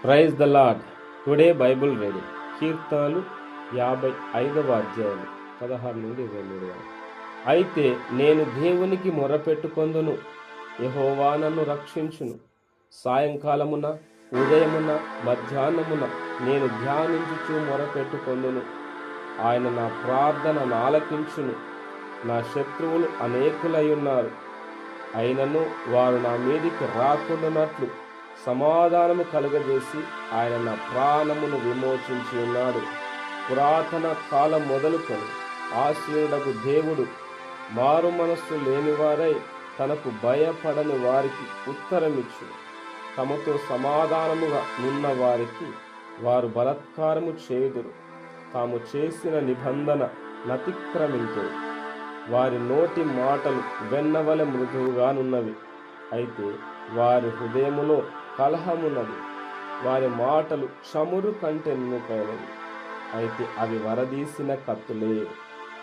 Praise the Lord. Today Bible reading కీర్తనలు 55వ అధ్యాయం 16 నుండి 23 వరకు. అయితే నేను దేవునికి మొరపెట్టుకొందును, యెహోవా నన్ను రక్షించును. సాయంకాలమున, ఉదయమున, మధ్యాహ్నమున నేను ధ్యానించుచు మొరపెట్టుకొందును. ఆయన నా ప్రార్థన ఆలకించును. నా శత్రువులు అనేకులయ్యున్నారు, అయినను వారు నా మీదికి రాకుండానట్లు సమాధానము కలుగజేసి ఆయన నా ప్రాణమును విమోచించి ఉన్నాడు. పురాతన కాలం మొదలుకొని ఆశీనుడకు దేవుడు మారు మనస్సు లేనివారై తనకు భయపడని వారికి ఉత్తరమిచ్చు. తమతో సమాధానముగా నున్న వారికి వారు బలాత్కారము చేయుదురు. తాము చేసిన నిబంధన నతిక్రమింతురు. వారి నోటి మాటలు వెన్నవలె మృదువుగానున్నవి, అయితే వారి హృదయములో కలహమున్నది. వారి మాటలు చమురు కంటే నునుపైనవి, అయితే అవి వరదీసిన కత్తులే.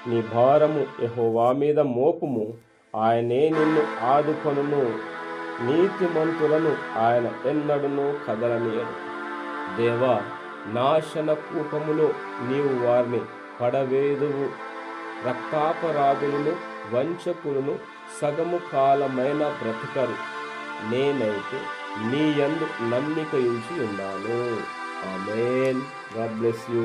నీ భారము యెహోవా మీద మోపుము, ఆయనే నిన్ను ఆదుకొనును. నీతిమంతులను ఆయన ఎన్నడునూ కదలనీయడు. దేవా, నాశన కూపములో నీవు వారిని పడవేదువు. రక్తాపరాధులను, వంచకులను సగము కాలమైన బ్రతకరు. నేనైతే నీ యందు నమ్మిక ఉంచి ఉన్నాను. ఆమేన్. God bless you.